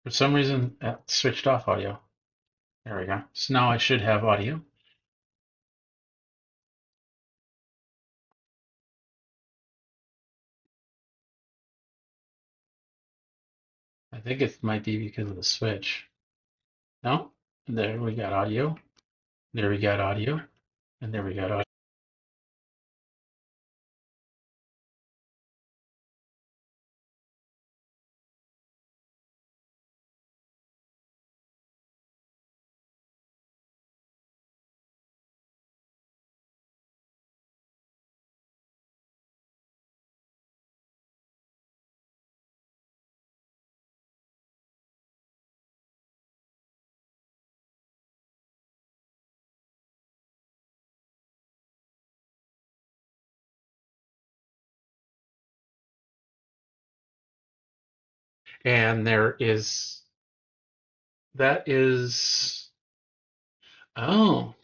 For some reason, it switched off audio. There we go. So now I should have audio. I think it might be because of the switch. No? There we got audio. There we got audio. And there we got audio. And that is, oh,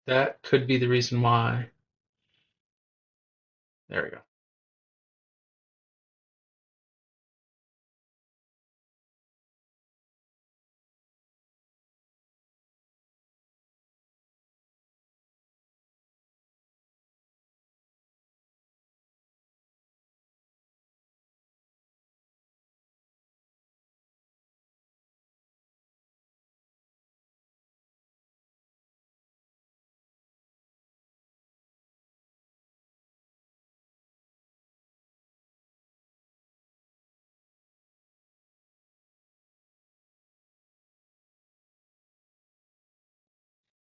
that could be the reason why. There we go.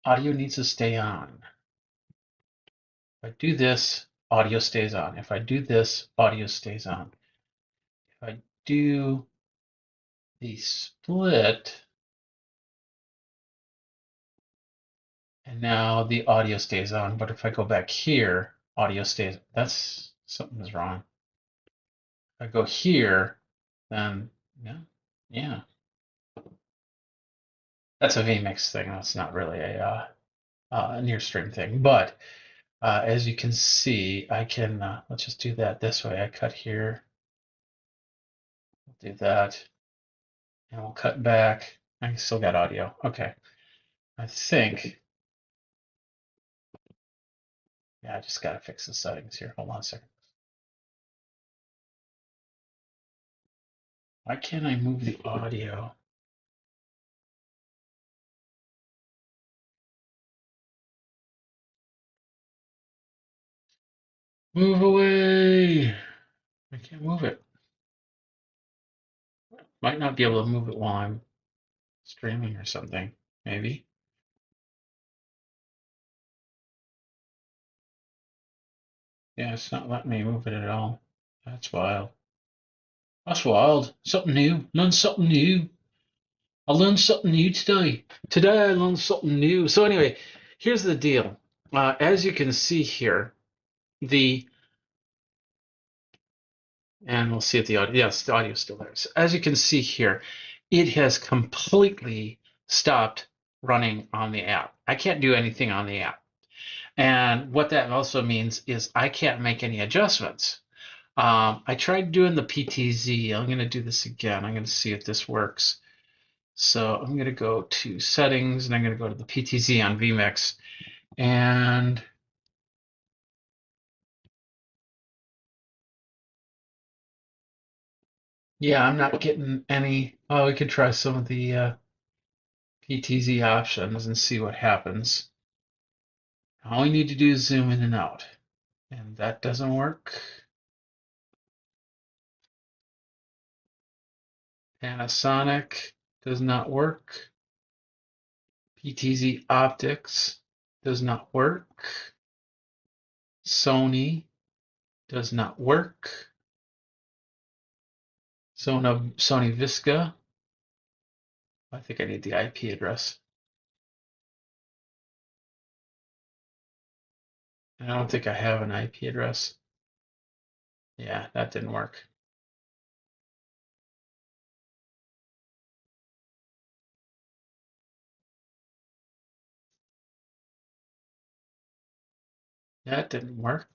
Audio needs to stay on. If I do this, audio stays on. If I do this, audio stays on. If I do the split, and now the audio stays on, but if I go back here, audio stays. That's something's wrong. If I go here, then yeah, yeah. That's a vMix thing. That's not really a near stream thing. But as you can see, I can let's just do that this way. I cut here, do that, and we'll cut back. I still got audio. Okay. I think, yeah, I just got to fix the settings here. Hold on a second. Why can't I move the audio? Move away! I can't move it. Might not be able to move it while I'm streaming or something. Maybe. Yeah, it's not letting me move it at all. That's wild. That's wild. Something new. Learn something new. I learned something new today. Today I learned something new. So anyway, here's the deal. As you can see here, and we'll see if the audio, yes, the audio is still there. So as you can see here, it has completely stopped running on the app. I can't do anything on the app. And what that also means is I can't make any adjustments. I tried doing the PTZ. I'm going to do this again. I'm going to see if this works. So I'm going to go to settings and I'm going to go to the PTZ on vMix. And yeah, I'm not getting any. Oh, we could try some of the PTZ options and see what happens. All we need to do is zoom in and out. And that doesn't work. Panasonic does not work. PTZ optics does not work. Sony does not work. Sony Visca. I think I need the IP address. I don't think I have an IP address. Yeah, that didn't work. That didn't work.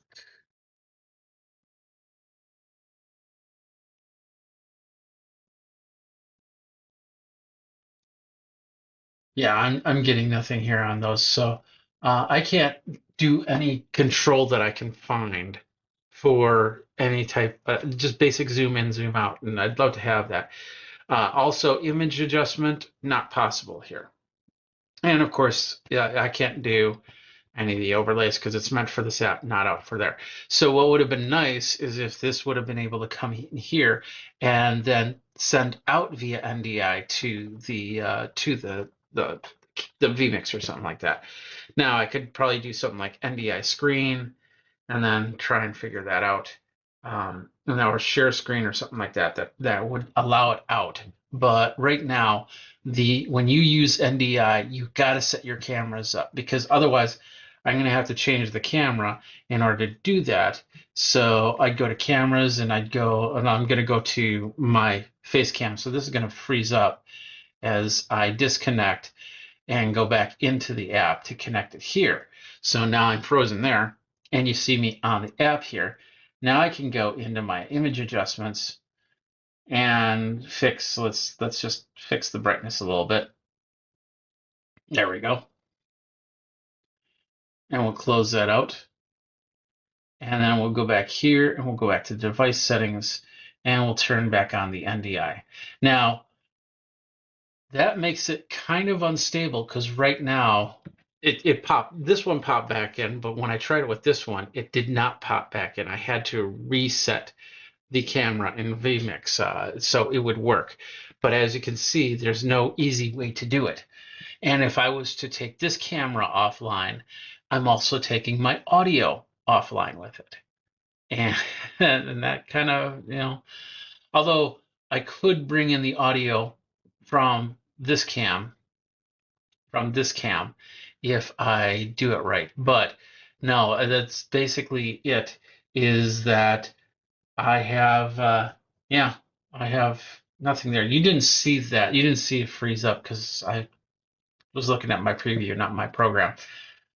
Yeah, I'm getting nothing here on those, so I can't do any control that I can find for any type, just basic zoom in, zoom out, and I'd love to have that. Also, image adjustment, not possible here. And of course, yeah, I can't do any of the overlays because it's meant for this app, not out for there. So what would have been nice is if this would have been able to come in here and then send out via NDI to the vMix or something like that. Now I could probably do something like NDI screen and then try and figure that out. And or share screen or something like that, that would allow it out. But right now, when you use NDI, you got to set your cameras up because otherwise, I'm going to have to change the camera in order to do that. So I'd go to cameras and I'm going to go to my face cam. So this is going to freeze up as I disconnect and go back into the app to connect it here. So now I'm frozen there, and you see me on the app here. Now I can go into my image adjustments and fix, let's just fix the brightness a little bit. There we go. And we'll close that out. And then we'll go back here and we'll go back to device settings and we'll turn back on the NDI. Now, that makes it kind of unstable because right now it popped, this one popped back in, but when I tried it with this one, it did not pop back in. I had to reset the camera in vMix so it would work. But as you can see, there's no easy way to do it. And if I was to take this camera offline, I'm also taking my audio offline with it. And, and that kind of, although I could bring in the audio from this cam, if I do it right. But no, that's basically it, is that I have, yeah, I have nothing there. You didn't see that. You didn't see it freeze up because I was looking at my preview, not my program.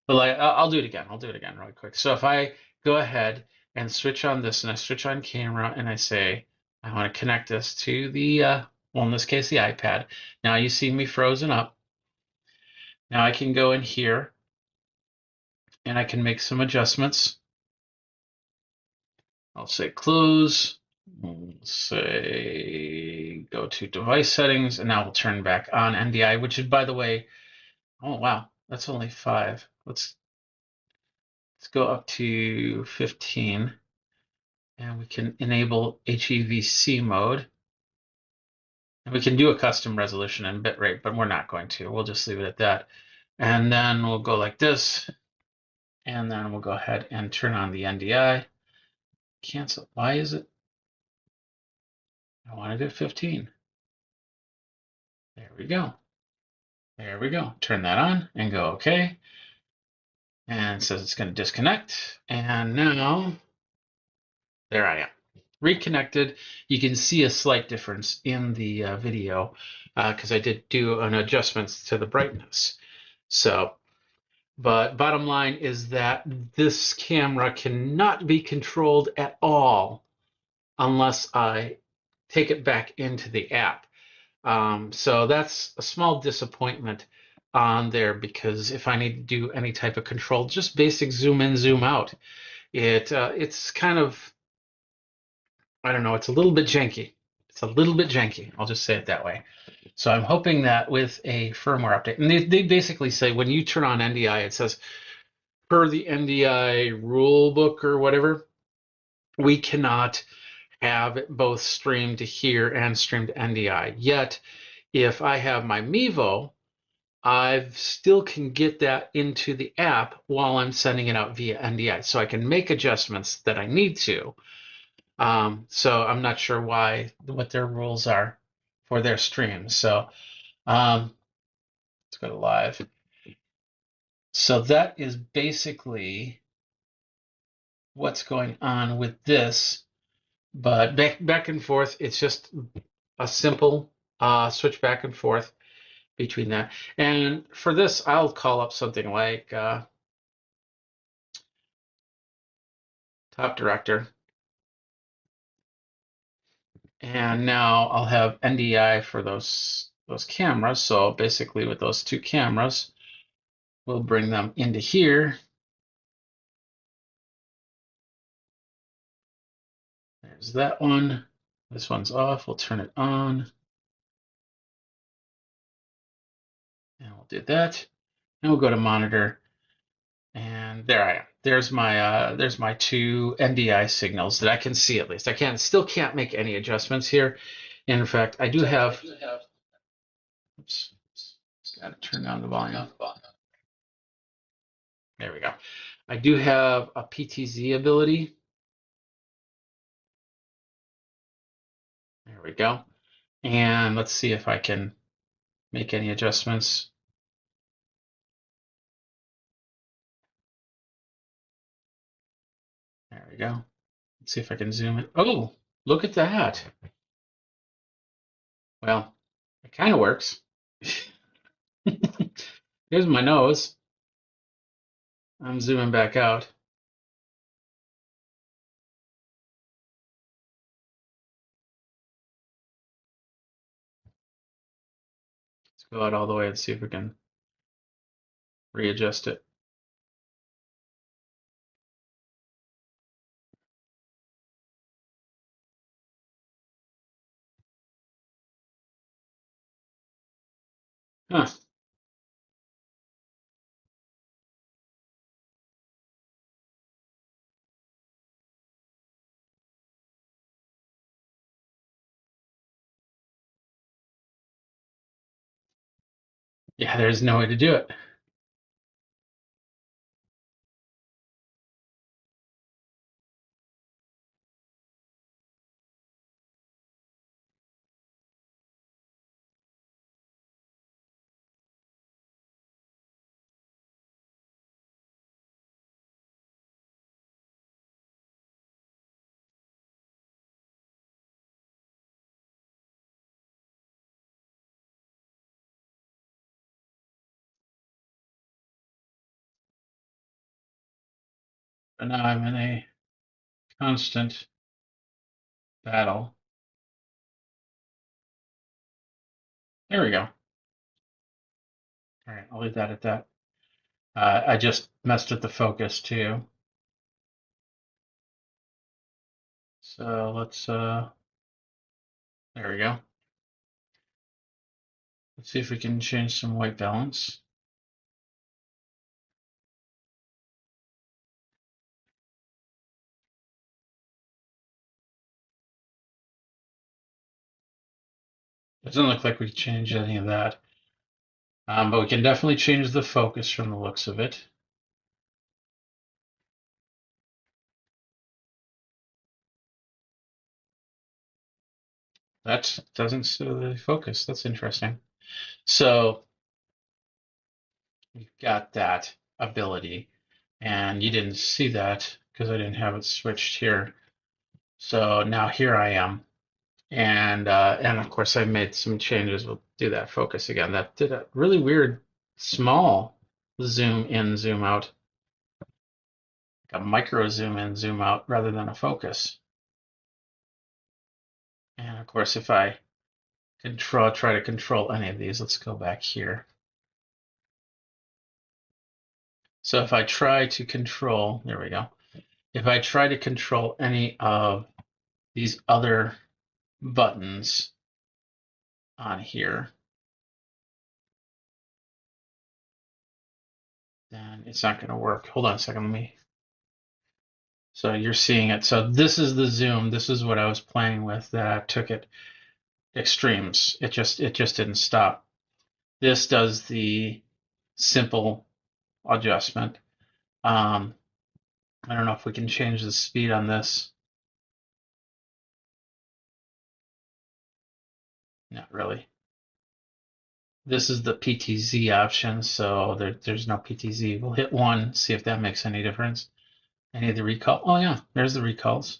But like, I'll do it again. I'll do it again really quick. So if I go ahead and switch on this and I switch on camera and I say, I want to connect this to the, well, in this case, the iPad. Now you see me frozen up. Now I can go in here and I can make some adjustments. I'll say close, we'll say go to device settings, and now we'll turn back on NDI, which is, by the way, oh wow, that's only 5. Let's go up to 15, and we can enable HEVC mode. And we can do a custom resolution and bitrate, but we're not going to. We'll just leave it at that. And then we'll go like this, and then we'll go ahead and turn on the NDI. Cancel. Why is it? I wanted it 15. There we go. There we go. Turn that on and go OK. And it says it's going to disconnect. And now, there I am. Reconnected. You can see a slight difference in the video because I did do an adjustments to the brightness. So, but bottom line is that this camera cannot be controlled at all unless I take it back into the app. So that's a small disappointment on there because if I need to do any type of control, just basic zoom in, zoom out, it's kind of, I don't know, it's a little bit janky. It's a little bit janky. I'll just say it that way. So I'm hoping that with a firmware update, and they basically say when you turn on NDI, it says per the NDI rule book or whatever, we cannot have it both stream to here and stream to NDI. Yet, if I have my Mevo, I still can get that into the app while I'm sending it out via NDI. So I can make adjustments that I need to. So I'm not sure what their rules are for their streams. So let's go to live. So that is basically what's going on with this. But back and forth, it's just a simple switch back and forth between that. And for this, I'll call up something like top director. And now I'll have NDI for those those cameras. So basically with those two cameras, we'll bring them into here. There's that one. This one's off. We'll turn it on. And we'll do that. And we'll go to monitor. And there I am. There's my two NDI signals that I can see at least. I still can't make any adjustments here. And in fact, I do have, oops, gotta turn down the volume. There we go. I do have a PTZ ability. There we go. And let's see if I can make any adjustments. There we go. Let's see if I can zoom in. Oh, look at that. Well, it kind of works. Here's my nose. I'm zooming back out. Let's go out all the way and see if we can readjust it. Huh. Yeah, there's no way to do it. But now I'm in a constant battle. There we go. All right, I'll leave that at that. I just messed with the focus too. So let's, there we go. Let's see if we can change some white balance. It doesn't look like we changed any of that. But we can definitely change the focus from the looks of it. That doesn't show the focus. That's interesting. So we've got that ability, and you didn't see that because I didn't have it switched here. So now here I am, and of course I made some changes. We'll do that focus again. That did a really weird small zoom in, zoom out, like a micro zoom in, zoom out rather than a focus. And of course, if I try to control any of these, let's go back here. So if I try to control, there we go. If I try to control any of these other buttons on here, then it's not going to work. Hold on a second, let me. So you're seeing it. So this is the zoom. This is what I was playing with that took it extremes. It just didn't stop. This does the simple adjustment. I don't know if we can change the speed on this. Not really. This is the PTZ option, so there's no PTZ. We'll hit 1, see if that makes any difference. Any of the recall? Oh yeah, there's the recalls.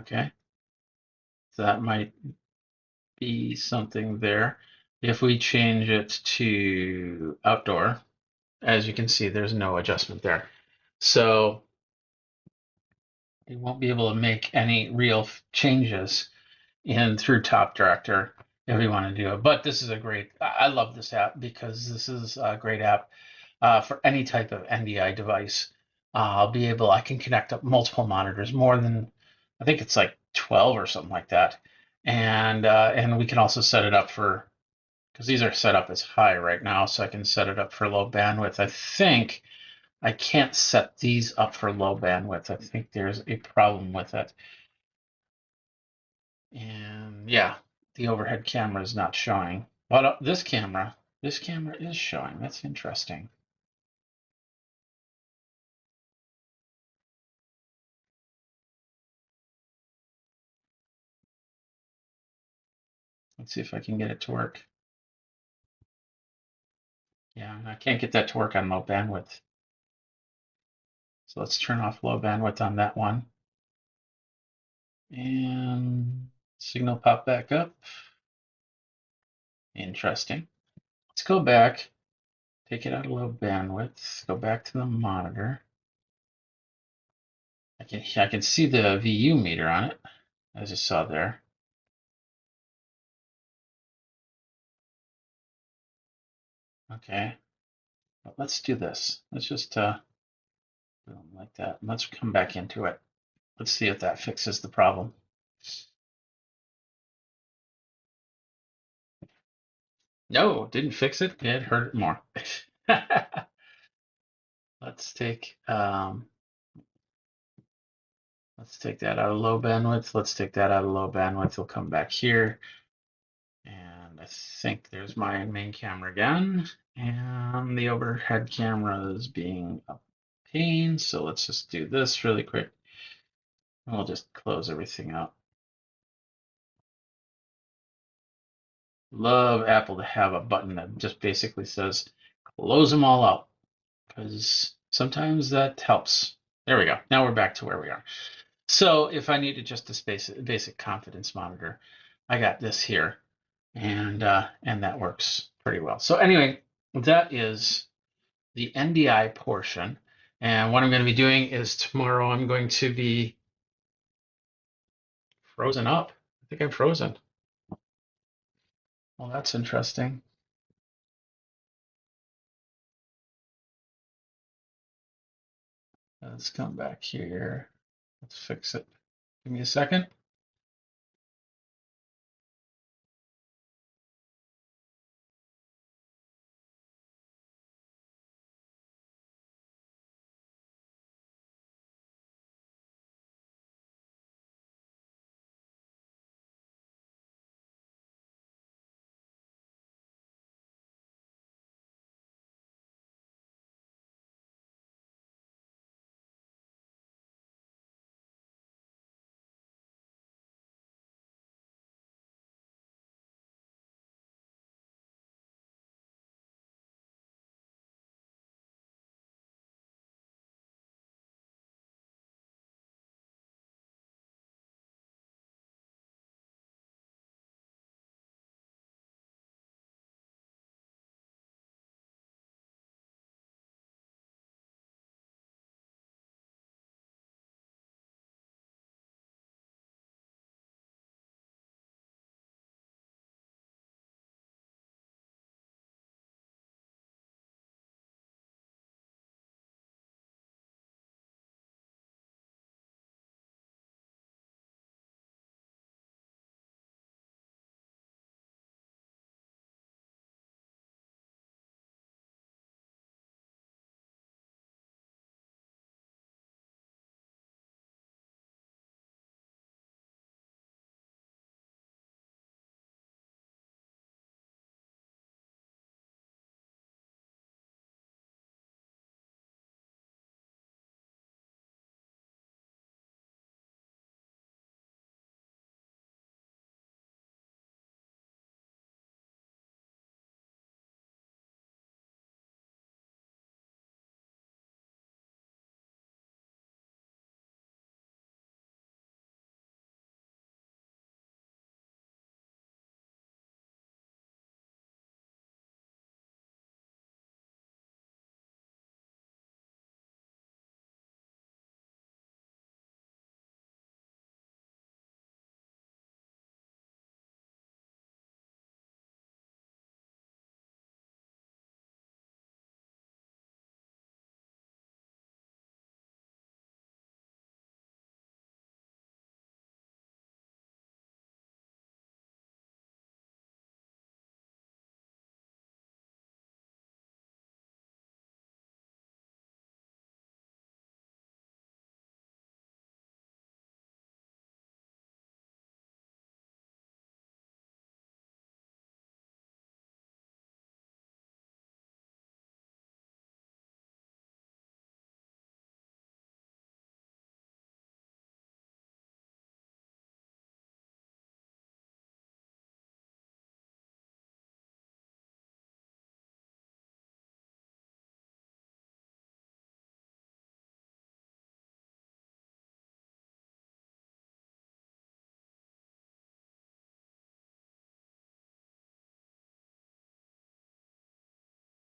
Okay, so that might be something there. If we change it to outdoor, as you can see, there's no adjustment there. So you won't be able to make any real changes in through Top Director if you want to do it. But this is a great, I love this app because this is a great app for any type of NDI device. I can connect up multiple monitors, more than, I think it's like 12 or something like that. And we can also set it up for, because these are set up as high right now, so I can set it up for low bandwidth. I think I can't set these up for low bandwidth. I think there's a problem with it. And yeah, the overhead camera is not showing. But this camera is showing. That's interesting. Let's see if I can get it to work. Yeah, I can't get that to work on low bandwidth. So let's turn off low bandwidth on that one. And signal pop back up. Interesting. Let's go back, take it out of low bandwidth, go back to the monitor. I can see the VU meter on it, as you saw there. Okay, but let's do this. Let's just boom, like that. Let's come back into it. Let's see if that fixes the problem. No, didn't fix it. It hurt it more. Let's take that out of low bandwidth. Let's take that out of low bandwidth. We'll come back here. And I think there's my main camera again. And the overhead camera is being a pain. So let's just do this really quick. And we'll just close everything out. Love Apple to have a button that just basically says close them all out, because sometimes that helps. There we go. Now we're back to where we are. So if I needed just a basic confidence monitor, I got this here, and that works pretty well. So anyway, that is the NDI portion. And what I'm going to be doing is tomorrow I'm going to be frozen up. I think I'm frozen. Well, that's interesting. Let's come back here. Let's fix it. Give me a second.